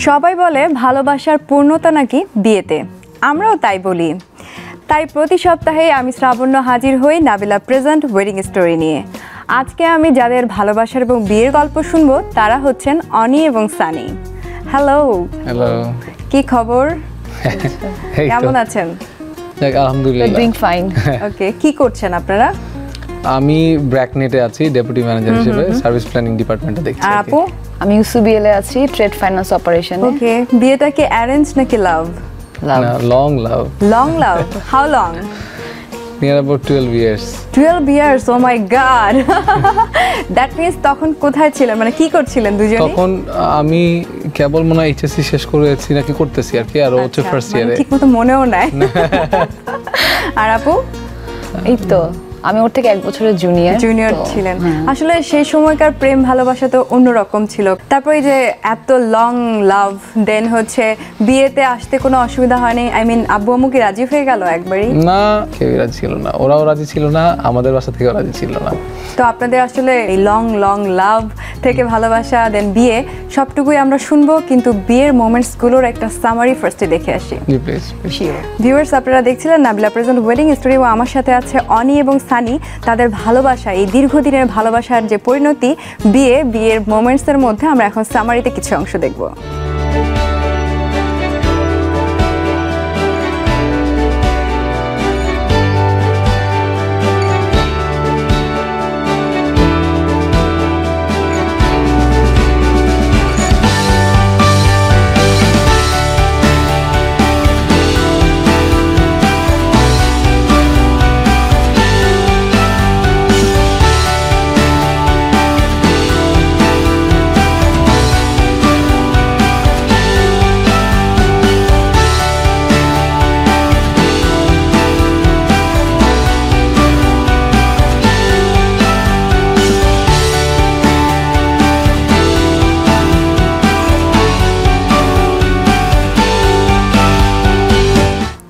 সবাই বলে ভালোবাসার পূর্ণতা নাকি বিয়েতে, আমরাও তাই বলি। তাই প্রতি সপ্তাহে আমি শ্রাবণ্য হাজির হই নাবিলা প্রেজেন্ট ওয়েডিং স্টোরি নিয়ে। আজকে আমি যাদের ভালোবাসার এবং বিয়ের গল্প শুনবো তারা হচ্ছেন অনি এবং সানি। হ্যালো। হ্যালো, কি খবর? কেমন আছেন? আলহামদুলিল্লাহ, ডুইং ফাইন। ওকে, কি করছেন আপনারা? আমি ব্র্যাকনেটে আছি, ডেপুটি ম্যানেজার হিসেবে সার্ভিস প্ল্যানিং ডিপার্টমেন্টে দেখছি। আর আপু? আমি ইউসিবিএল এ আছি, ট্রেড ফাইন্যান্স অপারেশনে। ওকে, বিয়েটা কি অ্যারেঞ্জ নাকি love? Long love. Long love? How long? Near about 12 years. 12 years, oh my god. That means তখন কোথায় ছিলেন, মানে কি করছিলেন দুজনেই? তখন আমি কেবল মনে হয় এইচএসসি শেষ করেছি নাকি করতেছি আর কি, আর ও হচ্ছে ফার্স্ট ইয়ারে। ঠিকমতো মনেও নাই। আর আপু? এই তো আমি ওর থেকে 1 বছরের জুনিয়র ছিলেন। আসলে সেই সময়কার প্রেম ভালোবাসা তো অন্যরকম ছিল। তারপরে যে এত লং লাভ, দেন হচ্ছে বিয়েতে আসতে কোনো অসুবিধা হয়নি? আই মিন আব্বু আম্মু কি রাজি হয়ে গেল একবারই? না, কেউ রাজি ছিল না, ওরাও রাজি ছিল না, আমাদের বাসা থেকেও রাজি ছিল না। তো আপনাদের আসলে এই লং লং লাভ থেকে ভালোবাসা দেন বিয়ে সবটুকুই আমরা শুনবো, কিন্তু বিয়ের মোমেন্টসগুলোর একটা সামারি ফার্স্টে দেখে আসি। জি প্লিজ। ভিউয়ার্স, আপনারা দেখছিলেন নাবিলা প্রেজেন্ট ওয়েডিং স্টোরি ও আমার সাথে আছে অনি এবং সানি। তাদের ভালোবাসা, এই দীর্ঘদিনের ভালোবাসার যে পরিণতি বিয়ের মোমেন্টসের মধ্যে আমরা এখন সামারিতে কিছু অংশ দেখব।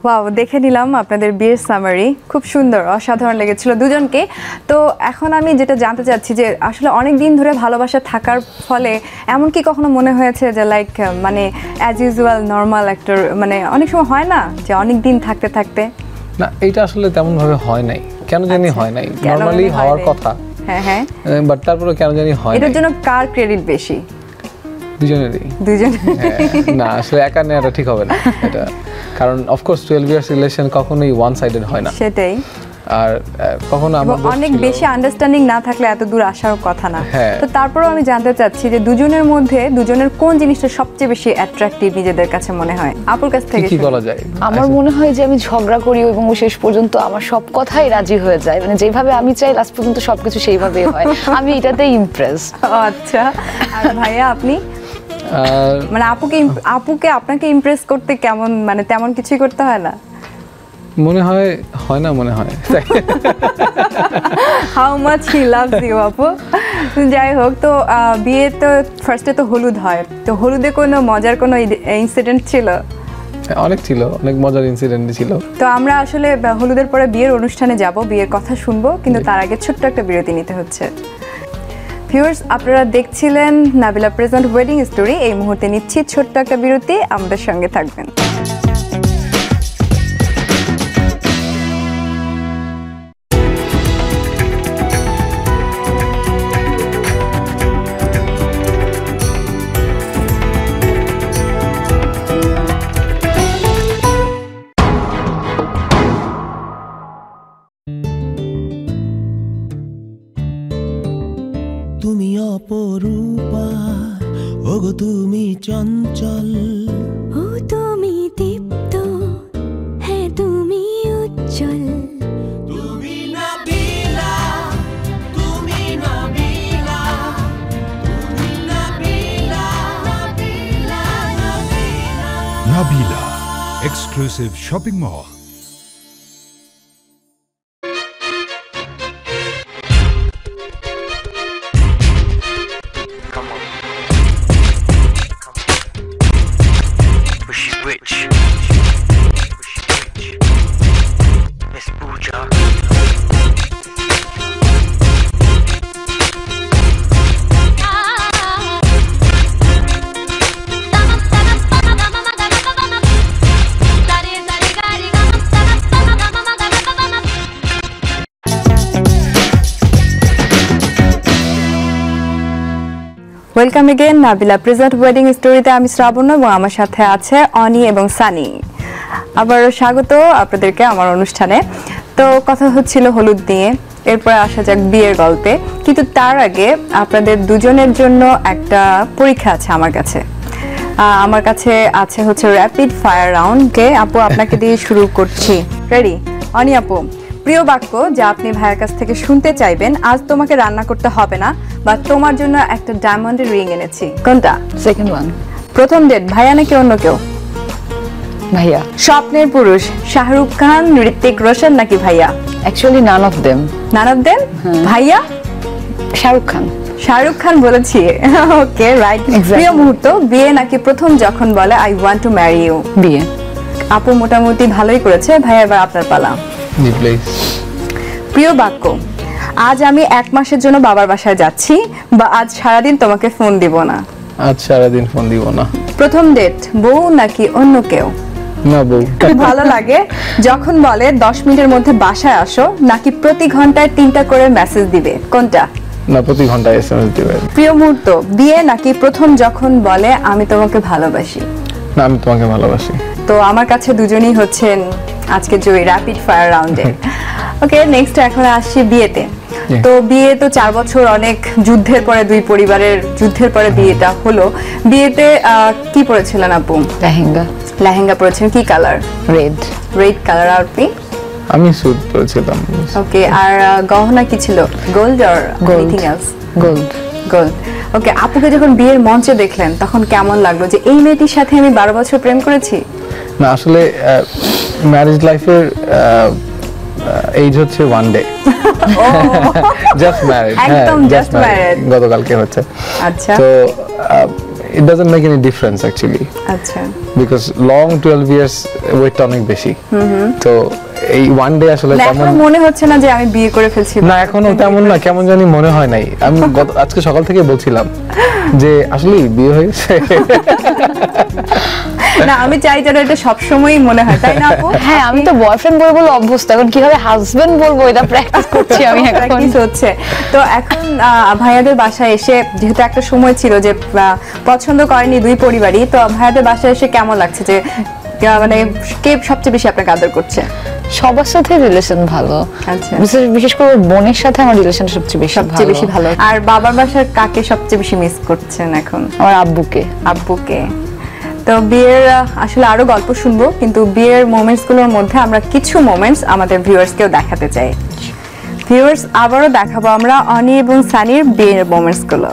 ওয়াও, দেখে নিলাম আপনাদের বিয়ের সামারি, খুব সুন্দর, অসাধারণ লেগেছিল দুজনকে। তো এখন আমি যেটা জানতে চাচ্ছি যে আসলে অনেক দিন ধরে ভালোবাসা থাকার ফলে এমন কি কখনো মনে হয়েছে যে লাইক মানে অ্যাজ ইউজুয়াল নর্মাল একটা, মানে অনেক সময় হয় না যে অনেক দিন থাকতে থাকতে? না, এটা আসলে তেমন ভাবে হয় নাই, কেন জানি হয় নাই। নরমালি হওয়ার কথা, হ্যাঁ, বাট তারপরে কেন জানি হয় না। এটার জন্য কার ক্রেডিট বেশি? দুজনেরই। না, আসলে একা নেওয়াটা ঠিক হবে না এটা, কারণ অফকোর্স 12 years রিলেশন কখনোই ওয়ান সাইডেড হয় না। সেটাই। আর কখনো অনেক বেশি আন্ডারস্ট্যান্ডিং না থাকলে এত দূর আসার কথা না। তো তারপরেও আমি জানতে চাচ্ছি যে দুজনের মধ্যে দুজনের কোন জিনিসটা সবচেয়ে বেশি অ্যাট্রাকটিভ নিজেদের কাছে মনে হয়? আপুর কাছ থেকে কি বলা যায়? আমার মনে হয় যে আমি ঝগড়া করি এবং শেষ পর্যন্ত আমার সব কথাই রাজি হয়ে যায়, মানে যেভাবে আমি চাই লাস্ট পর্যন্ত সবকিছু সেইভাবেই হয়। আমি এটাতেই ইমপ্রেস। আচ্ছা, আর ভাইয়া আপনি? মানে আপুকে আপনাকে ইমপ্রেস করতে কেমন, মানে তেমন কিছুই করতে হয় না? মনে হয় না, মনে হয়। How much he loves you আপু। যাই হোক, তো বিয়ে তো ফার্স্টে তো হলুদ হয়, তো হলুদে কোনো মজার কোনো ইনসিডেন্ট ছিল? অনেক ছিল, অনেক মজার ইনসিডেন্ট ছিল। তো আমরা আসলে হলুদের পরে বিয়ের অনুষ্ঠানে যাব, বিয়ের কথা শুনবো, কিন্তু তার আগে ছোট্ট একটা বিরতি নিতে হচ্ছে। ভিউয়ার্স, আপনারা দেখছিলেন নাবিলা প্রেজেন্ট ওয়েডিং স্টোরি। এই মুহূর্তে নিচ্ছি ছোট্ট একটা বিরতি, আমাদের সঙ্গে থাকবেন। তুমি অপরূপা, ওগো তুমি চঞ্চল, ও তুমি দীপ্ত, হ্যাঁ তুমি উজ্জ্বল, তুমি নাবিলা, তুমি নাবিলা, তুমি Nabila, Nabila, Nabila. Nabila exclusive shopping mall. Welcome again Nabila present wedding স্টোরিতে। আমি শ্রাবণ এবং আমার সাথে আছে অনি এবং সানি। আবার স্বাগত আপনাদেরকে আমার অনুষ্ঠানে। তো কথা হচ্ছিল হলুদ নিয়ে, এরপরে আসা যাক বিয়ের গল্পে। কিন্তু তার আগে আপনাদের দুজনের জন্য একটা পরীক্ষা আছে আমার কাছে। আমার কাছে আছে হচ্ছে র্যাপিড ফায়ার রাউন্ড। আপু আপনাকে দিয়ে শুরু করছি। রেডি? অনি আপু, প্রিয় বাক্য যা আপনি ভাইয়ের কাছ থেকে শুনতে চাইবেন। আজ তোমাকে রান্না করতে হবে না, বা তোমার জন্য একটা ডায়মন্ডের রিং এনেছি। কোনটা? Second one. প্রথম ডেট ভাইয়া নাকি অন্য কেউ? ভাইয়া। স্বপ্নের পুরুষ শাহরুখ খান, ঋত্বিক রোশন নাকি ভাইয়া? Actually none of them. None of them? ভাইয়া? শাহরুখ খান। শাহরুখ খান বলেছি। Okay, right. প্রিয় মুহূর্ত বিয়ে নাকি প্রথম যখন বলে I want to marry you? বিয়ে। আপু মোটামুটি ভালোই করেছে। ভাইয়া এবার আপনার পালা। জি প্লিজ। প্রিয় বাক্য আজ আমি 1 মাসের জন্য বাবার বাসায় যাচ্ছি, বা আজ সারাদিন তোমাকে ফোন দিব না। আজ সারাদিন ফোন দিব না। প্রথম ডেট বউ নাকি অন্য কেউ? না, বউ। ভালো লাগে যখন বলে 10 মিনিটের মধ্যে বাসায় আসো, নাকি প্রতি ঘন্টায় 3টা করে মেসেজ দিবে? কোনটা? না, প্রতি ঘন্টায় এসএমএস দিবে। প্রিয় মুহূর্ত বিয়ে নাকি প্রথম যখন বলে আমি তোমাকে ভালোবাসি? না, আমি তোমাকে ভালোবাসি। তো আমার কাছে দুজনেই হচ্ছেন আজকে জয়ী র্যাপিড ফায়ার রাউন্ডে। ওকে, নেক্সট এখন আসছি বিয়েতে। তো বিয়ে তো 4 বছর, অনেক যুদ্ধের পরে, দুই পরিবারের যুদ্ধের পরে বিয়েটা হলো। বিয়েতে কি পরেছিলেন আপু? লেহেঙ্গা। লেহেঙ্গা পরেছেন, কি কালার? রেড। Red colour. আর আপনি? আমি স্যুট পরেছিলাম। ওকে, আর গহনা কি ছিল? Gold or anything else? Gold. Gold. Okay, আপুকে যখন বিয়ের মঞ্চে দেখলেন তখন কেমন লাগলো যে এই মেয়েটির সাথে আমি 12 বছর প্রেম করেছি? না, আসলে ম্যারেজ লাইফের এইজ হচ্ছে 1 ডে। Just married. একদম just married। গতকালকে হচ্ছে। আচ্ছা। তো it doesn't make any difference actually, আচ্ছা। because long 12 years ওয়েটটা অনেক বেশি। তো এই 1 ডে আসলে না, তেমন এখন মনে হচ্ছে না যে আমি বিয়ে করে ফেলছি? না, এখনো তেমন না, কেমন জানি মনে হয় নাই। আমি আজকে সকাল থেকে বলছিলাম যে আসলে বিয়ে হয়ে গেছে। না, আমি চাই যেন এটা সবসময়ই মনে হয়, তাই না আপু? হ্যাঁ, আমি তো বয়ফ্রেন্ড বলবো অভ্যস্ত, এখন কিভাবে হাজবেন্ড বলবো এটা প্র্যাকটিস করছি আমি এখন। প্র্যাকটিস হচ্ছে। তো এখন ভাইয়াদের বাসায় এসে, যেহেতু একটা সময় ছিল যে পছন্দ করেনি দুই পরিবারই, তো ভাইয়াদের বাসায় এসে কেমন লাগছে যে মানে কে সবচেয়ে বেশি আপনাকে আদর করছে? সবার সাথে রিলেশন ভালো। আচ্ছা। বিশেষ করে বোনের সাথে আমার রিলেশন সবচেয়ে বেশি ভালো। আর বাবার বাসার কাকে সবচেয়ে বেশি মিস করছেন এখন? আমার আব্বুকে। আব্বুকে। তো বিয়ের আসলে আরো গল্প শুনবো, কিন্তু বিয়ের মোমেন্টস গুলোর মধ্যে আমরা কিছু মোমেন্টস আমাদের ভিউয়ার্সকেও দেখাতে চাই। ভিউয়ার্স, আবারও দেখাবো আমরা অনি এবং সানির বিয়ের মোমেন্টস গুলো।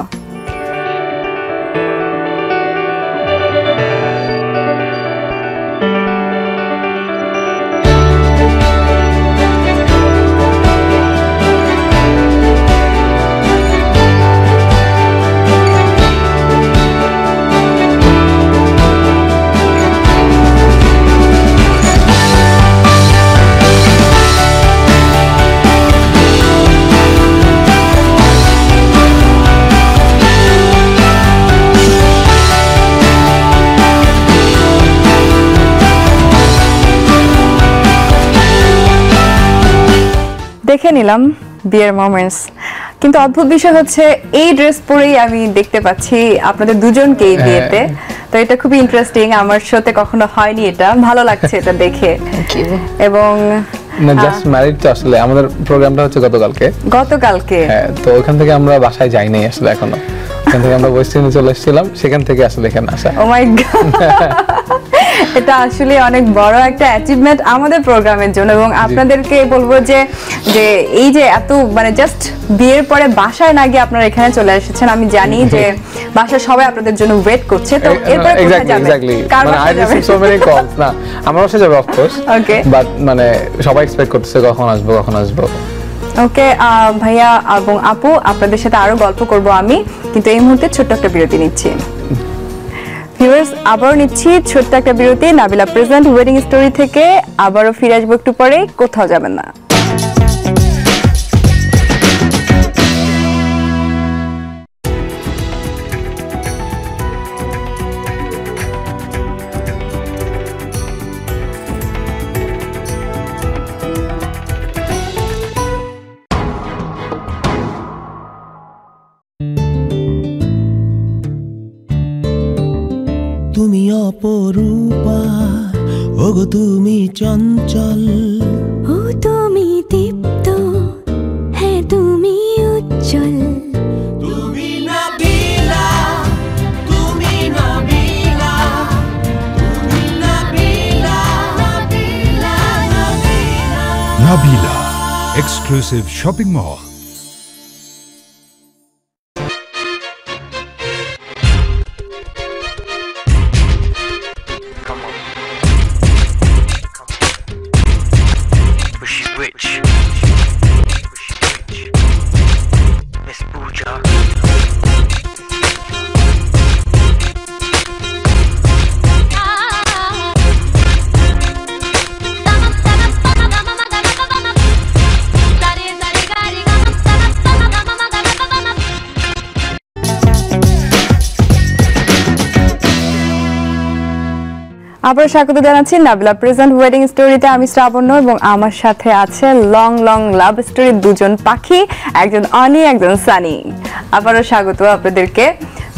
দেখে নিলাম বিয়ের মোমেন্টস, কিন্তু অদ্ভুত বিষয় হচ্ছে এই ড্রেস পরেই আমি দেখতে পাচ্ছি আপনাদের দুজনকে এই বিয়েতে। তো এটা খুবই ইন্টারেস্টিং, আমার শোতে কখনো হয়নি, এটা ভালো লাগছে এটা দেখে। এবং না, জাস্ট ম্যারিড তো আসলে আমাদের প্রোগ্রামটা হচ্ছে গতকালকে। হ্যাঁ, তো ওখান থেকে আমরা বাসায় যাই নাই আসলে এখনো। ওখান থেকে আমরা ওয়েস্ট ইন্ডিজে চলে এসেছিলাম, সেখান থেকে আসলে এখানে আসা। ও মাই গড, এটা আসলে অনেক বড় একটা অ্যাচিভমেন্ট আমাদের প্রোগ্রামের জন্য। এবং আপনাদেরকে বলবো যে এই যে এত মানে জাস্ট বিয়ের পরে বাসায় না গিয়ে আপনারা এখানে চলে এসেছেন, আমি জানি যে বাসায় সবাই আপনাদের জন্য ওয়েট করছে। তো এরপরে কোথায় যাবেন? কার বাসায় যাবেন? সো মেনি কলস। না, আমার বাসায় যাব অফ কোর্স। ওকে, বাট মানে সবাই এক্সপেক্ট করতেছে কখন আসবো। ওকে ভাইয়া এবং আপু, আপনাদের সাথে আরো গল্প করব আমি, কিন্তু এই মুহূর্তে ছোট্ট একটা বিরতি নিচ্ছি। ভিউয়ার্স, আবারও নিচ্ছি ছোট্ট একটা বিরতি নাবিলা প্রেজেন্ট ওয়েডিং স্টোরি থেকে। আবারও ফিরে আসবো একটু পরে, কোথাও যাবেন না। তুমি চঞ্চল ও তুমি দীপ্ত হ্যাঁ তুমি উজ্জ্বল তুমি নাবিলা তুমি নাবিলা তুমি Nabila Nabila Nabila Nabila Exclusive Shopping Mall. আবার স্বাগত জানাচ্ছি নাবিলা প্রেজেন্ট ওয়েডিং স্টোরিতে। আমি শ্রাবণ্য এবং আমার সাথে আছে লং লং লাভ স্টোরির দুজন পাখি, একজন অনি একজন সানি। আবারও স্বাগত আপনাদেরকে।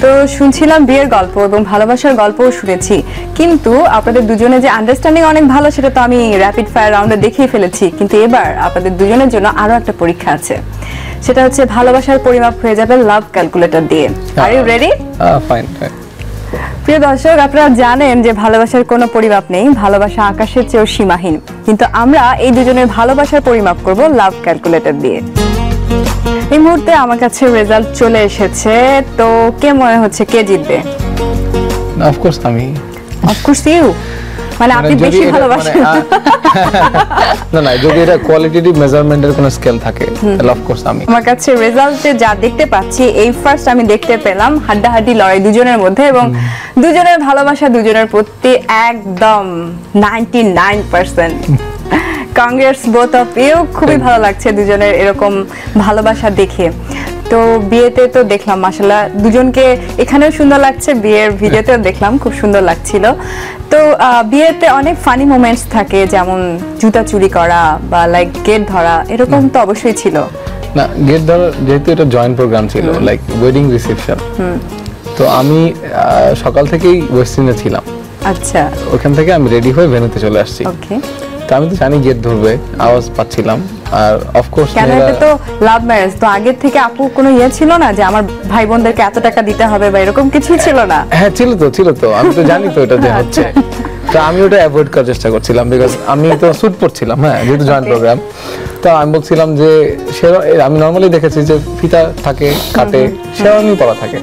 তো শুনছিলাম বিয়ের গল্প এবং ভালোবাসার গল্পও শুনেছি, কিন্তু আপনাদের দুজনে যে আন্ডারস্ট্যান্ডিং অনেক ভালো সেটা তো আমি র্যাপিড ফায়ার রাউন্ডে দেখিয়ে ফেলেছি। কিন্তু এবার আপনাদের দুজনের জন্য আরো একটা পরীক্ষা আছে, সেটা হচ্ছে ভালোবাসার পরিমাপ হয়ে যাবে লাভ ক্যালকুলেটর দিয়ে। Are you ready? ফাইন। প্রিয় দর্শক, আপনারা জানেন যে ভালোবাসার কোনো পরিমাপ নেই, ভালোবাসা আকাশের চেয়েও সীমাহীন। কিন্তু আমরা এই দুজনের ভালোবাসার পরিমাপ করব লাভ ক্যালকুলেটর দিয়ে। এই মুহূর্তে আমার কাছে রেজাল্ট চলে এসেছে, তো কে মনে হচ্ছে কে জিতবে? অফকোর্স আমি। অফকোর্স ইউ, মানে আপনি বেশি ভালোবাসেন। না না, যদি এটা কোয়ালিটেটিভ মেজারমেন্টের কোনো স্কেল থাকে তাহলে অফকোর্স আমি। আমার কাছে রেজাল্টে যা দেখতে পাচ্ছি, এই ফার্স্ট আমি দেখতে পেলাম হাড্ডাহাড্ডি লড়াই দুজনের মধ্যে, এবং দুজনের ভালোবাসা দুজনের প্রতি একদম 99%। Congrats both of you. খুবই ভালো লাগছে দুজনের এরকম ভালোবাসা দেখে। তো বিয়েতে তো দেখলাম মাশাআল্লাহ দুজনকে, এখানেও সুন্দর লাগছে, বিয়ের ভিডিওতেও দেখলাম খুব সুন্দর লাগছিল। তো বিয়েতে অনেক ফানি মোমেন্টস থাকে, যেমন জুতা চুরি করা বা লাইক গেট ধরা, এরকম তো অবশ্যই ছিল না। গেট ধরা যেহেতু এটা জয়েন্ট প্রোগ্রাম ছিল, লাইক ওয়েডিং রিসেপশন, তো আমি সকাল থেকেই ওয়েস্টিনে ছিলাম। আচ্ছা, ওখান থেকে আমি রেডি হয়ে ভেন্যুতে চলে আসছি। ওকে। তো আমি তো জানি গেট ধরবে, আওয়াজ পাচ্ছিলাম। আর অফকোর্স কেন, এটা তো লাভ ম্যারেজ, তো আগের থেকে আপু কোনো ইয়ে ছিল না যে আমার ভাই বোনদেরকে এত টাকা দিতে হবে বা এরকম কিছুই ছিল না? হ্যাঁ ছিল তো, আমি তো জানি তো এটা যে হচ্ছে। তো আমি ওটা অ্যাভয়েড করার চেষ্টা করছিলাম, বিকজ আমি তো স্যুট পরছিলাম, হ্যাঁ, যেহেতু জয়েন্ট প্রোগ্রাম। তো আমি বলছিলাম যে আমি নর্মালি দেখেছি যে ফিতা থাকে, কাটে, শেরওয়ানি পরা থাকে,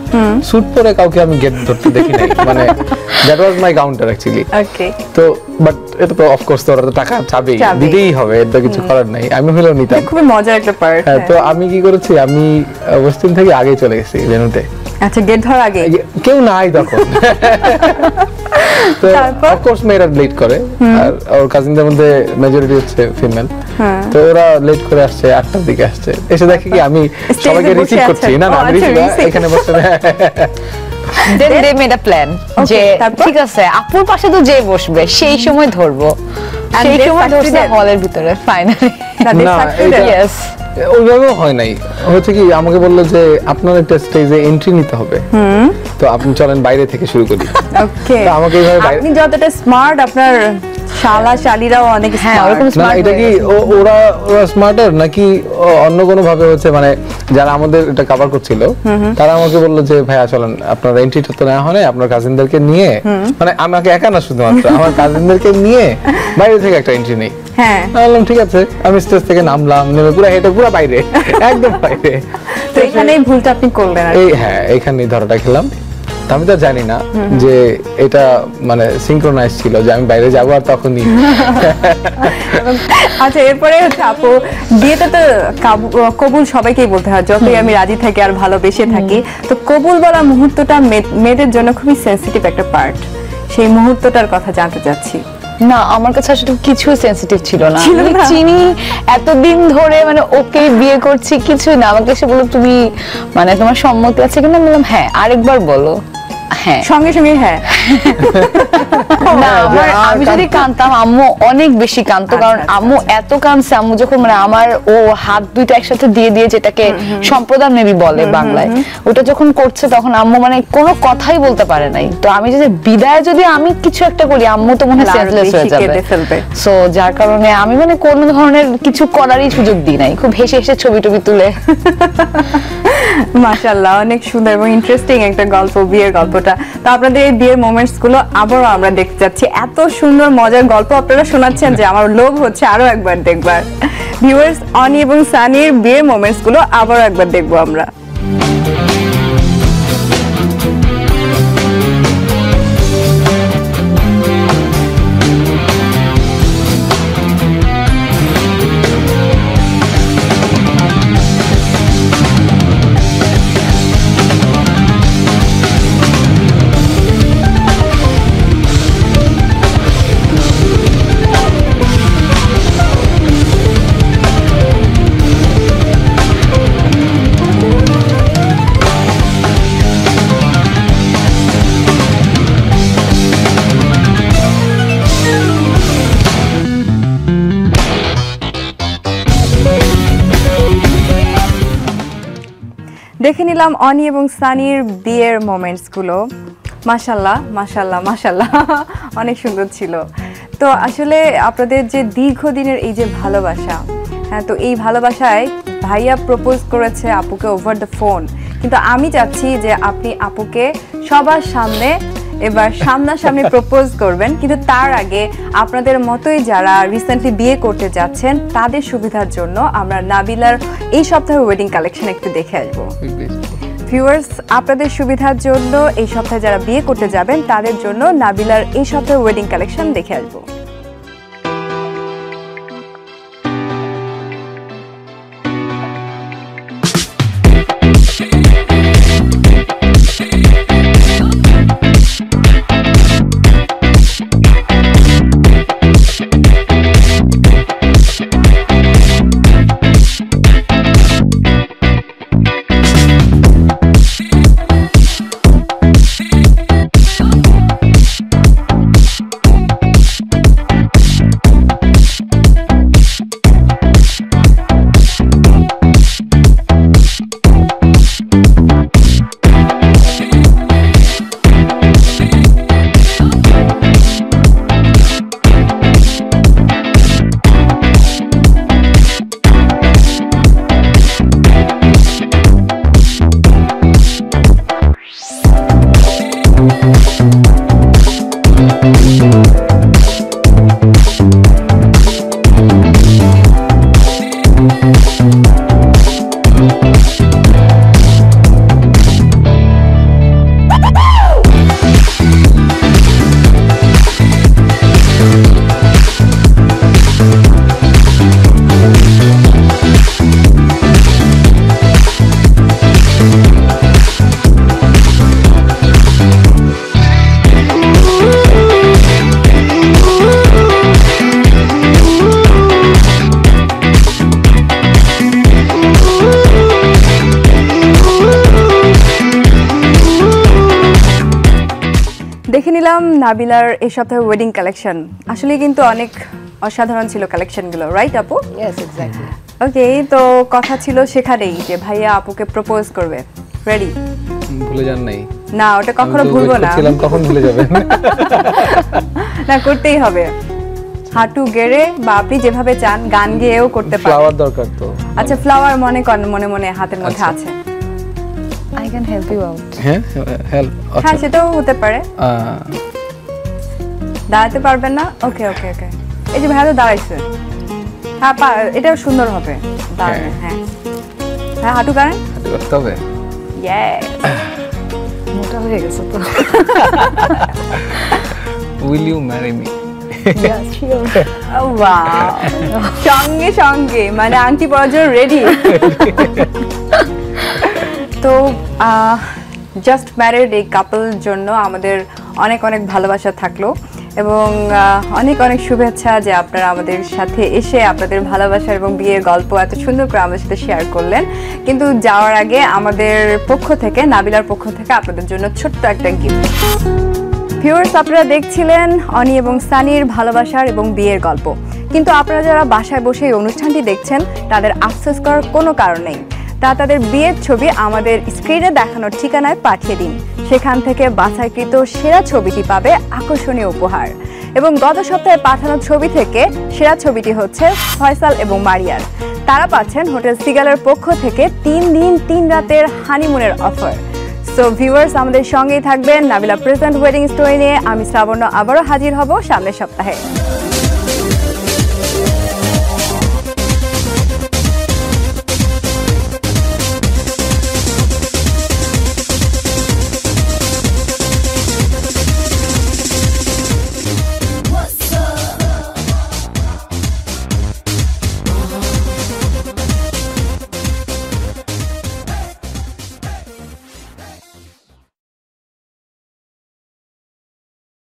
স্যুট পরে কাউকে আমি গেট ধরতে দেখি নাই। মানে that was my counter actually. Okay. তো বাট এটা তো অফকোর্স তো ওরা তো টাকা চাবেই, দিতেই হবে, এটা কিছু করার নাই। আমি হলেও নিতাম। খুবই মজার একটা পার্ট। হ্যাঁ, তো আমি কি করেছি, আমি ওয়েস্টিন থেকে আগে চলে গেছি ভেন্যুতে। আচ্ছা, গেট ধরার আগে কেউ নাই তখন। তো অফকোর্স মেয়েরা লেট করে, আর ওর কাজিনদের মধ্যে মেজরিটি হচ্ছে ফিমেল। তো ওরা লেট করে আসছে, 8টার দিকে আসছে। এসে দেখি কি আমি সবাইকে রিসিভ করছি। না না, আমি এখানে বসে দেন দে মেড আ প্ল্যান যে ঠিক আছে আপুর পাশে তো যে বসবে সেই সময় ধরবো, সেই সময় ধরছে হলের ভিতরে ফাইনালি। ইয়েস, ওইভাবেও হয় নাই। হচ্ছে কি, আমাকে বললো যে আপনার একটা স্টেজে এন্ট্রি নিতে হবে, তো আপনি চলেন বাইরে থেকে শুরু করি। ওকে। তো আমাকে এইভাবে আপনি যতটা স্মার্ট, আপনার শালা শালিরাও অনেক স্মার্ট। না, এটা কি ওরা স্মার্টার নাকি অন্য কোনো ভাবে হচ্ছে, মানে যারা আমাদের এটা কভার করছিল তারা আমাকে বললো যে ভাইয়া চলেন, আপনার এন্ট্রিটা তো নেওয়া হয় না, আপনার কাজিনদেরকে নিয়ে, মানে আমাকে একা না শুধুমাত্র আমার কাজিনদেরকে নিয়ে বাইরে থেকে একটা এন্ট্রি নেই। হ্যাঁ, বললাম ঠিক আছে। আমি স্টেজ থেকে নামলাম, নেমে পুরো হেঁটে পুরো বাইরে, একদম বাইরে। তো এখানেই ভুলটা আপনি করলেন। এই হ্যাঁ, এখানেই ধরাটা খেলাম। আমি তো জানি না যে এটা মানে সিনক্রোনাইজ ছিল যে আমি বাইরে যাবো আর তখনই। আচ্ছা, এরপরে হচ্ছে আপু বিয়েতে তো কবুল সবাইকেই বলতে হয়, যতই আমি রাজি থাকি আর ভালোবেসে থাকি। তো কবুল বলা মুহূর্তটা মেয়েদের জন্য খুবই সেনসিটিভ একটা পার্ট, সেই মুহূর্তটার কথা জানতে চাচ্ছি। না, আমার কাছে আসলে কিছু সেনসিটিভ ছিল না। আমি চিনি এতদিন ধরে, মানে ওকে বিয়ে করছি কিছু না। আমাকে এসে বলো তুমি মানে তোমার সম্মতি আছে কিনা, বললাম হ্যাঁ, আরেকবার বলো। হ্যাঁ সঙ্গে সঙ্গে হ্যাঁ না আমি যদি কাঁদতাম আম্মু অনেক বেশি কাঁদতো, কারণ আম্মু এত কাঁদছে, আম্মু যখন মানে আমার ও হাত দুইটা একসাথে দিয়ে দিয়ে যেটাকে সম্প্রদান মেবি বলে বাংলায়, ওটা যখন করছে তখন আম্মু মানে কোনো কথাই বলতে পারে নাই। তো আমি যদি বিদায় যদি আমি কিছু একটা করি আম্মু তো মনে হয় সেন্সলেস হয়ে যাবে। সো যার কারণে আমি মানে কোনো ধরনের কিছু করারই সুযোগ দিই নাই, খুব হেসে হেসে ছবি টবি তুলে। মাশাআল্লাহ, অনেক সুন্দর এবং ইন্টারেস্টিং একটা গল্প, বিয়ের গল্পটা। তো আপনাদের এই বিয়ের মোমেন্টস গুলো আবারও আমরা দেখতে যাচ্ছি। এত সুন্দর মজার গল্প আপনারা শোনাচ্ছেন যে আমার লোভ হচ্ছে আরো একবার দেখবার। ভিউয়ার্স, অনি এবং সানির বিয়ের মোমেন্টস গুলো আবারও একবার দেখবো আমরা। দেখে নিলাম অনি এবং সানির বিয়ের মোমেন্টস গুলো। মাশাআল্লাহ মাশাআল্লাহ মাশাআল্লাহ, অনেক সুন্দর ছিল। তো আসলে আপনাদের যে দীর্ঘদিনের এই যে ভালোবাসা, হ্যাঁ, তো এই ভালোবাসায় ভাইয়া প্রপোজ করেছে আপুকে ওভার দ্য ফোন, কিন্তু আমি চাচ্ছি যে আপনি আপুকে সবার সামনে এবার সামনাসামনি প্রপোজ করবেন। কিন্তু তার আগে আপনাদের মতোই যারা রিসেন্টলি বিয়ে করতে যাচ্ছেন তাদের সুবিধার জন্য আমরা নাবিলার এই সপ্তাহের ওয়েডিং কালেকশন একটু দেখে আসবো। ভিউয়ার্স, আপনাদের সুবিধার জন্য এই সপ্তাহে যারা বিয়ে করতে যাবেন তাদের জন্য নাবিলার এই সপ্তাহের ওয়েডিং কালেকশন দেখে আসবো। দেখে নিলাম নাবিলার এই সপ্তাহের ওয়েডিং কালেকশন। আসলে কিন্তু অনেক অসাধারণ ছিল কালেকশনগুলো, রাইট আপু? Yes, exactly. ওকে, তো কথা ছিল সেখানেই যে ভাইয়া আপুকে প্রপোজ করবে। রেডি? ভুলে যান নাই? না, ওটা কখনো ভুলবো না। কখন ভুলে যাবেন? না, করতেই হবে। হাঁটু গেড়ে বা আপনি যেভাবে চান গান গেয়েও করতে পারেন। ফ্লাওয়ার দরকার তো। আচ্ছা, ফ্লাওয়ার মনে করেন মনে মনে হাতের মধ্যে আছে। I can help you out. হ্যাঁ, হেল্প। হ্যাঁ, সেটাও হতে পারে। দাঁড়াতে পারবেন না? ওকে ওকে ওকে, এই যে ভাইয়া তো দাঁড়াইছে। হ্যাঁ, এটাও সুন্দর হবে দাঁড়ানো। হ্যাঁ হ্যাঁ, হাঁটু গাড়েন। হাঁটু করতে হবে। ইয়েস, মোটা হয়ে গেছে তো। Will you marry me? Yes, sure. Wow, সঙ্গে সঙ্গে মানে আংটি পরার জন্য রেডি। তো জাস্ট ম্যারিড এই কাপল জন্য আমাদের অনেক অনেক ভালোবাসা থাকলো। এবং অনেক অনেক শুভেচ্ছা যে আপনারা আমাদের সাথে এসে আপনাদের ভালোবাসা এবং বিয়ের গল্প এত সুন্দর করে আমাদের সাথে শেয়ার করলেন। কিন্তু যাওয়ার আগে আমাদের পক্ষ থেকে, নাবিলার পক্ষ থেকে আপনাদের জন্য ছোট্ট একটা গিফট। ভিউয়ার্স, আপনারা দেখছিলেন অনি এবং সানির ভালোবাসার এবং বিয়ের গল্প, কিন্তু আপনারা যারা বাসায় বসে এই অনুষ্ঠানটি দেখছেন তাদের আফসোস করার কোনো কারণ নেই। তাদের বিয়ের ছবি আমাদের স্ক্রিনে দেখানোর ঠিকানায় পাঠিয়ে দিন। সেখান থেকে বাছাইকৃত সেরা ছবিটি পাবে আকর্ষণীয় উপহার। এবং গত সপ্তাহে পাঠানো ছবি থেকে সেরা ছবিটি হচ্ছে ফয়সাল এবং মারিয়ার। তারা পাচ্ছেন হোটেল সিগালের পক্ষ থেকে 3 দিন 3 রাতের হানিমুনের অফার। সো ভিউয়ার্স, আমাদের সঙ্গেই থাকবেন। নাবিলা প্রেজেন্ট ওয়েডিং স্টোরি নিয়ে আমি শ্রাবণ্য আবারও হাজির হব সামনের সপ্তাহে।